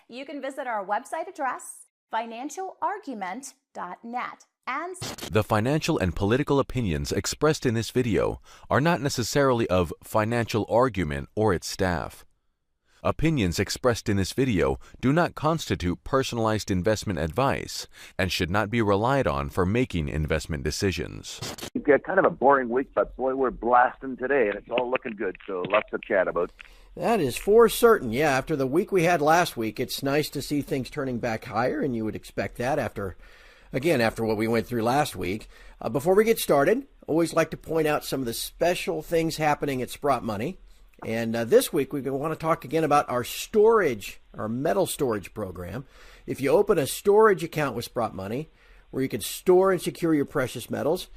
You can visit our website address, financialargument.net. And the financial and political opinions expressed in this video are not necessarily of Financial Argument or its staff. Opinions expressed in this video do not constitute personalized investment advice and should not be relied on for making investment decisions. Kind of a boring week, but boy, we're blasting today, and it's all looking good, so lots to chat about. That is for certain. Yeah, after the week we had last week, it's nice to see things turning back higher, and you would expect that after what we went through last week. Before we get started, always like to point out some of the special things happening at Sprott Money. And this week, we want to talk again about our metal storage program. If you open a storage account with Sprott Money, where you can store and secure your precious metals,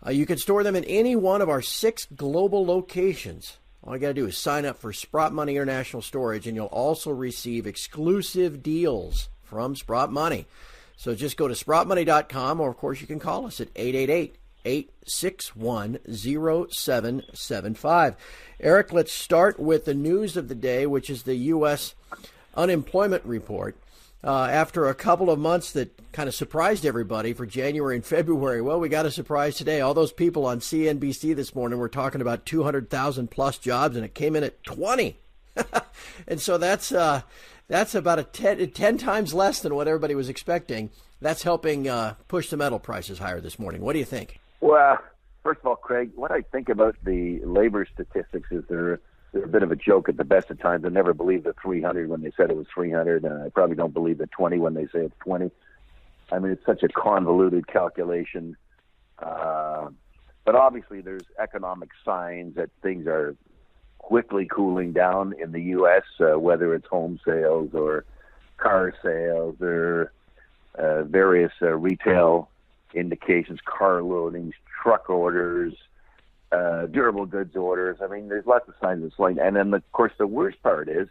you can store them in any one of our 6 global locations. All you got to do is sign up for Sprott Money International Storage, and you'll also receive exclusive deals from Sprott Money. So just go to sprottmoney.com, or of course you can call us at 888-861-0775. Eric, let's start with the news of the day, which is the U.S. unemployment report. After a couple of months that kind of surprised everybody for January and February, well, we got a surprise today. All those people on CNBC this morning were talking about 200,000 plus jobs, and it came in at 20. And so that's about a 10 times less than what everybody was expecting. That's helping push the metal prices higher this morning. What do you think? Well, first of all, Craig, what I think about the labor statistics is they're a bit of a joke at the best of times. I never believed the 300 when they said it was 300, and I probably don't believe the 20 when they say it's 20. I mean, it's such a convoluted calculation. But obviously there's economic signs that things are quickly cooling down in the U.S., whether it's home sales or car sales or various retail indications, car loadings, truck orders, durable goods orders. I mean, there's lots of signs of slowing. And then, of course, the worst part is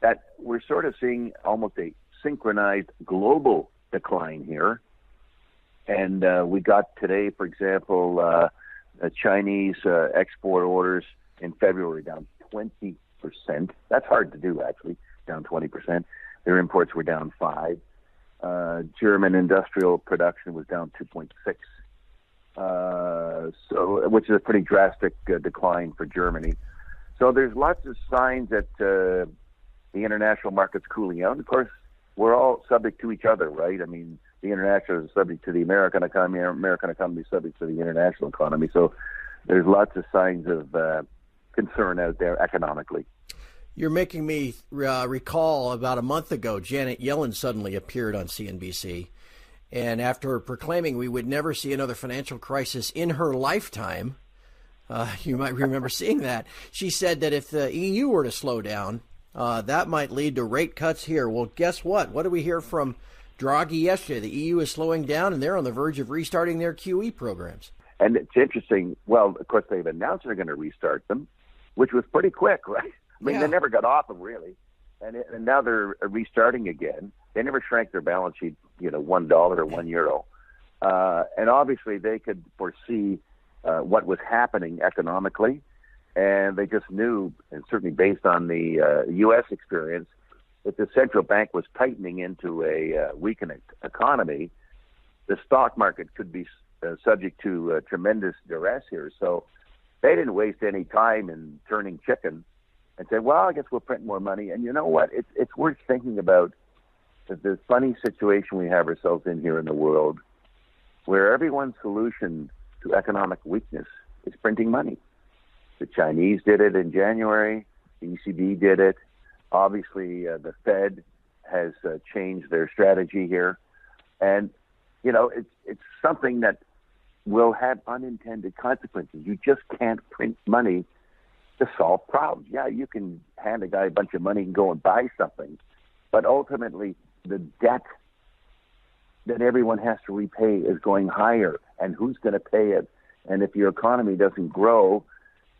that we're sort of seeing almost a synchronized global decline here. And we got today, for example, Chinese export orders in February down 20%. That's hard to do, actually, down 20%. Their imports were down 5%. German industrial production was down 2.6%. Which is a pretty drastic decline for Germany. So there's lots of signs that the international market's cooling out. And of course, we're all subject to each other, right? I mean, the international is subject to the American economy, American economy is subject to the international economy. So there's lots of signs of concern out there economically. You're making me recall about a month ago, Janet Yellen suddenly appeared on CNBC. And after proclaiming we would never see another financial crisis in her lifetime, you might remember seeing that, she said that if the EU were to slow down, that might lead to rate cuts here. Well, guess what? What did we hear from Draghi yesterday? The EU is slowing down, and they're on the verge of restarting their QE programs. And it's interesting. Well, of course, they've announced they're going to restart them, which was pretty quick, right? I mean, They never got off them, really. And now they're restarting again. They never shrank their balance sheet, $1 or €1. And obviously they could foresee what was happening economically. And they just knew, and certainly based on the U.S. experience, that the central bank was tightening into a weakened economy. The stock market could be subject to tremendous duress here. So they didn't waste any time in turning chicken and say, well, I guess we'll print more money. And you know what? It's worth thinking about the funny situation we have ourselves in here in the world, where everyone's solution to economic weakness is printing money. The Chinese did it in January. The ECB did it. Obviously, the Fed has changed their strategy here. And, it's something that will have unintended consequences. You just can't print money to solve problems. Yeah, you can hand a guy a bunch of money and go and buy something, but ultimately the debt that everyone has to repay is going higher, and who's going to pay it? And if your economy doesn't grow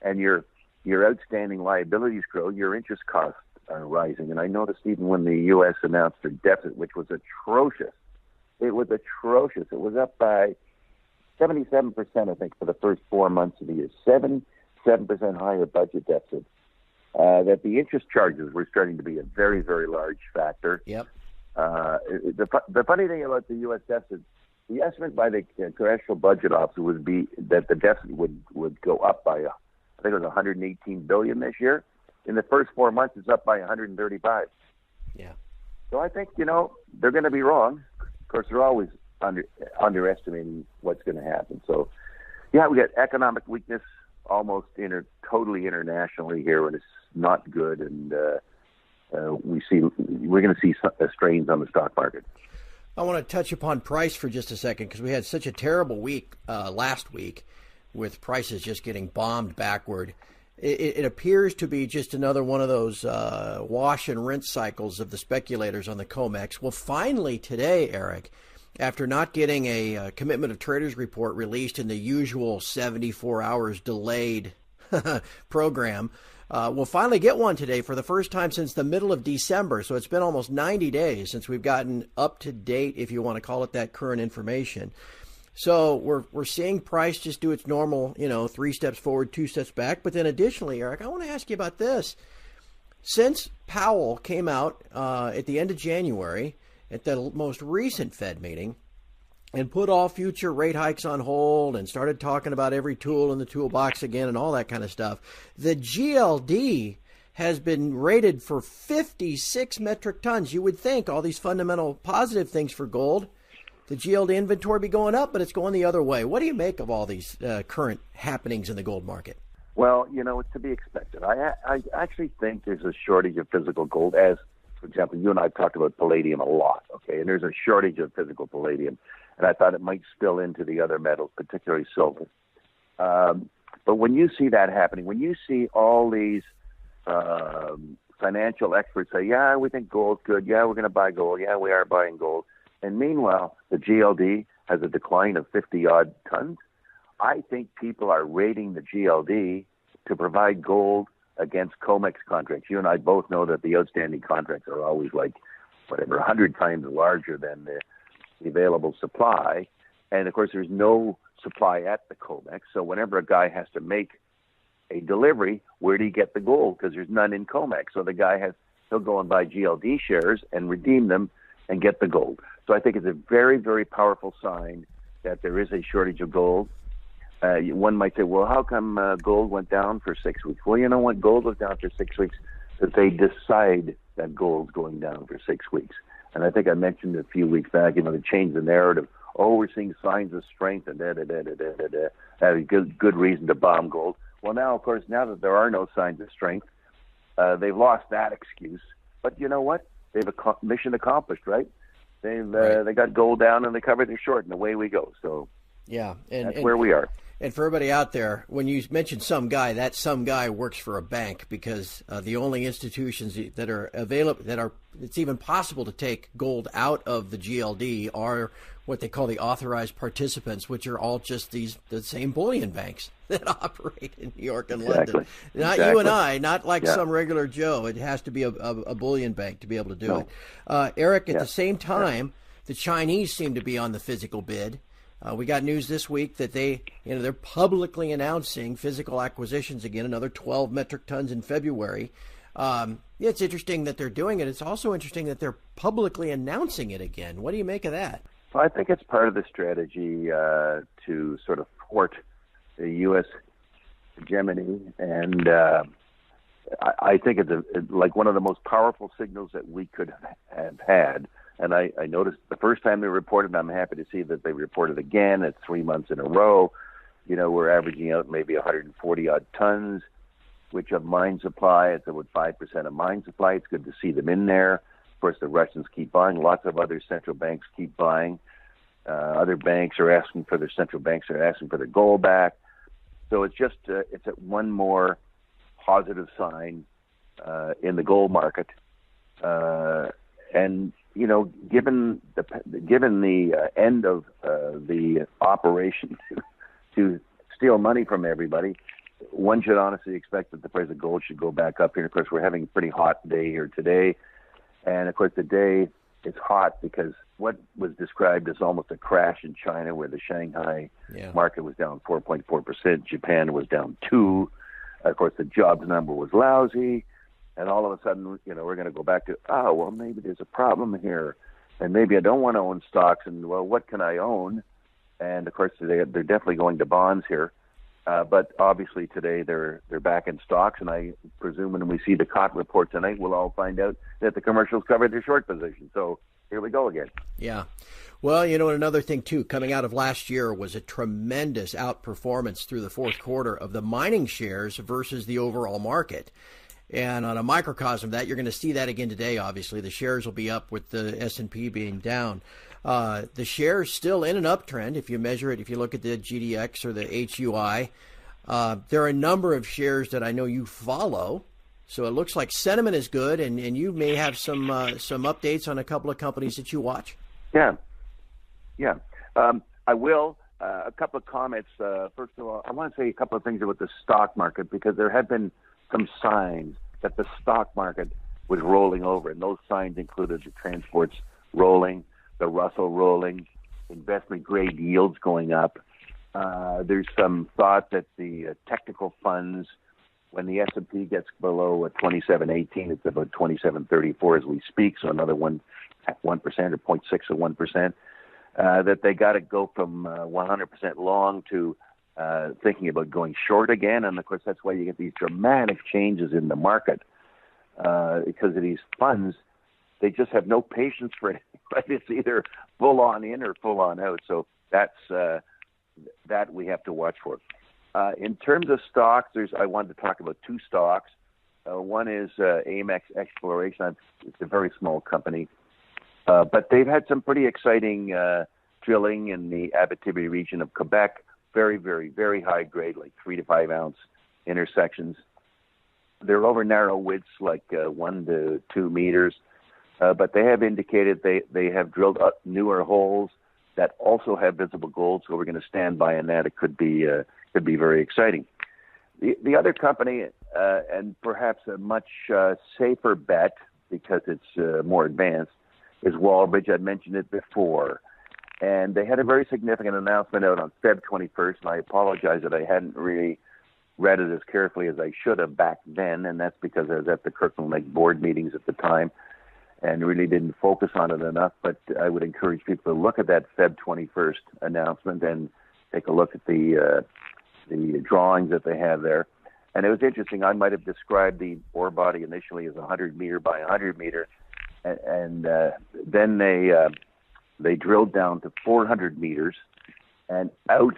and your outstanding liabilities grow, your interest costs are rising. And I noticed even when the U.S. announced their deficit, which was atrocious, it was atrocious. It was up by 77%, I think, for the first 4 months of the year. 77% higher budget deficit. that the interest charges were starting to be a very, very large factor. Yep. The funny thing about the U.S. deficit, the estimate by the Congressional Budget Office would be that the deficit would go up by, I think it was 118 billion this year. In the first 4 months, it's up by 135. Yeah. So I think, they're going to be wrong. Of course, they're always underestimating what's going to happen. So, yeah, we got economic weakness almost totally internationally here, and it's not good. And we're going to see strains on the stock market. I want to touch upon price for just a second because we had such a terrible week last week with prices just getting bombed backward. It appears to be just another one of those wash and rinse cycles of the speculators on the COMEX. Well, finally today, Eric, after not getting a commitment of traders report released in the usual 74 hours delayed program, we'll finally get one today for the first time since the middle of December. So it's been almost 90 days since we've gotten up to date, if you want to call it that, current information. So we're seeing price just do its normal, 3 steps forward, 2 steps back. But then additionally, Eric, I want to ask you about this. Since Powell came out at the end of January at the most recent Fed meeting and put all future rate hikes on hold and started talking about every tool in the toolbox again and all that kind of stuff, the GLD has been rated for 56 metric tons. You would think all these fundamental positive things for gold, the GLD inventory be going up, but it's going the other way. What do you make of all these current happenings in the gold market? Well, it's to be expected. I actually think there's a shortage of physical gold, as, for example, you and I have talked about palladium a lot, okay? And there's a shortage of physical palladium, and I thought it might spill into the other metals, particularly silver. But when you see that happening, when you see all these financial experts say, yeah, we think gold's good, yeah, we're going to buy gold, yeah, we are buying gold, and meanwhile, the GLD has a decline of 50-odd tons, I think people are rating the GLD to provide gold against COMEX contracts. You and I both know that the outstanding contracts are always 100 times larger than the available supply. And, of course, there's no supply at the COMEX. So whenever a guy has to make a delivery, where do you get the gold? Because there's none in COMEX. So the guy he'll go and buy GLD shares and redeem them and get the gold. So I think it's a very, very powerful sign that there is a shortage of gold. One might say, well, how come gold went down for 6 weeks? Well, you know what? Gold was down for 6 weeks because they decide that gold's going down for 6 weeks. And I think I mentioned a few weeks back, they changed the narrative. Oh, we're seeing signs of strength and that a good reason to bomb gold. Well, now, of course, now that there are no signs of strength, they've lost that excuse. But you know what? They've mission accomplished, right? They got gold down and they covered their short, and away we go. So yeah, that's where we are. And for everybody out there, when you mention some guy, that some guy works for a bank, because the only institutions that are available, it's even possible to take gold out of the GLD are what they call the authorized participants, which are all just the same bullion banks that operate in New York and London. Not you and I, not like some regular Joe. It has to be a bullion bank to be able to do it. Eric, at the same time, the Chinese seem to be on the physical bid. We got news this week that they're publicly announcing physical acquisitions again, another 12 metric tons in February. It's interesting that they're doing it. It's also interesting that they're publicly announcing it again. What do you make of that? Well, I think it's part of the strategy to sort of thwart the U.S. hegemony, and I think it's like one of the most powerful signals that we could have had. And I noticed the first time they reported, and I'm happy to see that they reported again. It's 3 months in a row. We're averaging out maybe 140-odd tons, which of mine supply. It's about 5% of mine supply. It's good to see them in there. Of course, the Russians keep buying. Lots of other central banks keep buying. Other banks are asking for their gold back. So it's just it's one more positive sign in the gold market. And given the end of the operation to steal money from everybody, one should honestly expect that the price of gold should go back up here. Of course, we're having a pretty hot day here today, and of course the day is hot because what was described as almost a crash in China, where the Shanghai market was down 4.4%, Japan was down 2%. Of course, the jobs number was lousy, and all of a sudden, we're going to go back to, well, maybe there's a problem here, and maybe I don't want to own stocks, and, well, what can I own? And, of course, they're definitely going to bonds here. But obviously today they're back in stocks, and I presume when we see the COT report tonight, we'll all find out that the commercials covered their short position. So here we go again. Yeah. Well, another thing, too, coming out of last year was a tremendous outperformance through the fourth quarter of the mining shares versus the overall market. And on a microcosm of that, you're going to see that again today, obviously. The shares will be up with the S&P being down. The shares still in an uptrend if you measure it, if you look at the GDX or the HUI. There are a number of shares that I know you follow. So it looks like sentiment is good, and you may have some updates on a couple of companies that you watch. Yeah. I will. A couple of comments. First of all, I want to say a couple of things about the stock market, because there have been some signs that the stock market was rolling over, and those signs included the transports rolling, the Russell rolling, investment grade yields going up. There's some thought that the technical funds, when the S&P gets below 27.18, it's about 27.34 as we speak, so another 1% or 0.6 of 1%, that they got to go from 100% long to thinking about going short again. And of course, that's why you get these dramatic changes in the market, because of these funds. They just have no patience for it. Right? It's either full on in or full on out. So that's that we have to watch for. In terms of stocks, I wanted to talk about two stocks. One is Amex Exploration. It's a very small company, but they've had some pretty exciting drilling in the Abitibi region of Quebec. Very, very, very high grade, like 3 to 5 ounce intersections. They're over narrow widths, like 1 to 2 meters. But they have indicated they have drilled up newer holes that also have visible gold. So we're going to stand by on that. It could be very exciting. The other company, and perhaps a much safer bet because it's more advanced, is Wallbridge. I mentioned it before. And they had a very significant announcement out on Feb 21st, and I apologize that I hadn't really read it as carefully as I should have back then, and that's because I was at the Kirkland Lake board meetings at the time and really didn't focus on it enough. But I would encourage people to look at that Feb 21st announcement and take a look at the drawings that they have there. And it was interesting. I might have described the ore body initially as 100 meter by 100 meter, and then they drilled down to 400 meters and out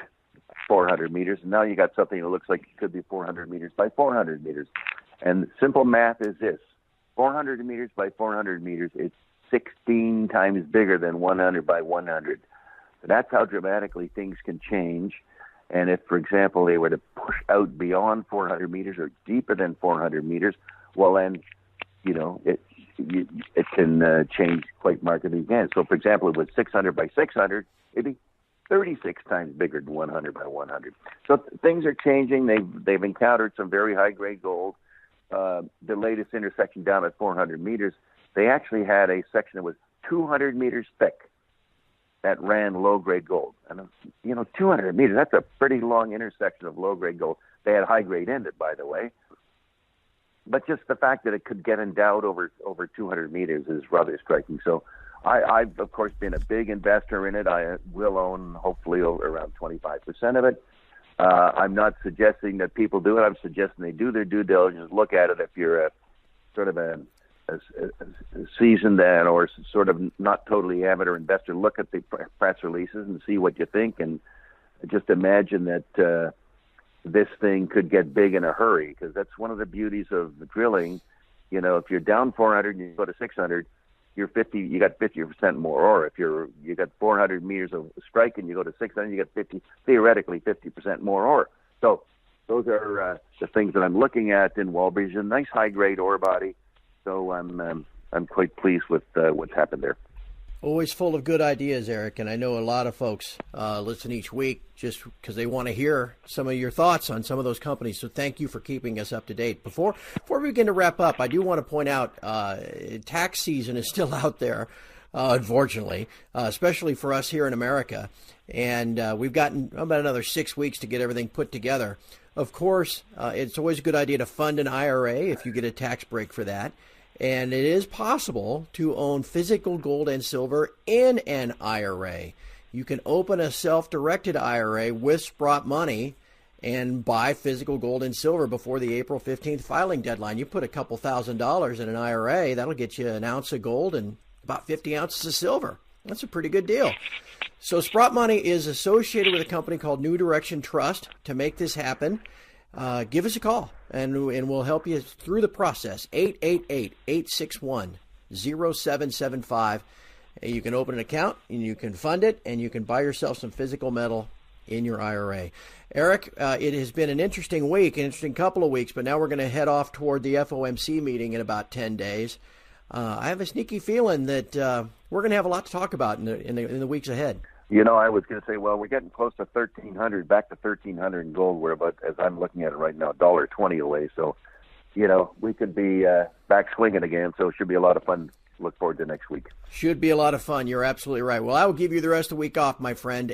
400 meters. And now you got something that looks like it could be 400 meters by 400 meters. And simple math is this: 400 meters by 400 meters, it's 16 times bigger than 100 by 100. So that's how dramatically things can change. And if, for example, they were to push out beyond 400 meters or deeper than 400 meters, well, then, it can change quite markedly again. So, for example, it was 600 by 600, it'd be 36 times bigger than 100 by 100. So things are changing. They've encountered some very high-grade gold. The latest intersection down at 400 meters, they actually had a section that was 200 meters thick that ran low-grade gold. And, 200 meters, that's a pretty long intersection of low-grade gold. They had high-grade in it, by the way. But just the fact that it could get endowed over 200 meters is rather striking. So I've, of course, been a big investor in it. I will own, hopefully, around 25% of it. I'm not suggesting that people do it. I'm suggesting they do their due diligence, look at it. If you're a sort of a seasoned or sort of not totally amateur investor, look at the press releases and see what you think. And just imagine that this thing could get big in a hurry, because that's one of the beauties of the drilling. If you're down 400 and you go to 600, you got 50% more ore. If you got 400 meters of strike and you go to 600, you got theoretically 50% more ore. So those are the things that I'm looking at in Wallbridge. A nice high grade ore body. So I'm quite pleased with what's happened there. Always full of good ideas, Eric, and I know a lot of folks listen each week just because they want to hear some of your thoughts on some of those companies. So thank you for keeping us up to date. Before we begin to wrap up, I do want to point out tax season is still out there. unfortunately, especially for us here in America. And we've gotten about another 6 weeks to get everything put together. Of course, it's always a good idea to fund an IRA if you get a tax break for that. And it is possible to own physical gold and silver in an IRA. You can open a self-directed IRA with Sprott money and buy physical gold and silver before the April 15th filing deadline. You put a couple $1,000s in an IRA, that'll get you an ounce of gold and about 50 ounces of silver. That's a pretty good deal. So Sprott Money is associated with a company called New Direction Trust. To make this happen, give us a call, and we'll help you through the process. 888-861-0775. You can open an account, and you can fund it, and you can buy yourself some physical metal in your IRA. Eric, it has been an interesting week, an interesting couple of weeks, but now we're going to head off toward the FOMC meeting in about 10 days. I have a sneaky feeling that we're going to have a lot to talk about in the weeks ahead. You know, I was going to say, well, we're getting close to 1,300, back to 1,300 in gold. We're about, as I'm looking at it right now, $1.20 away. So, you know, we could be back swinging again. So it should be a lot of fun. Look forward to next week. Should be a lot of fun. You're absolutely right. Well, I will give you the rest of the week off, my friend.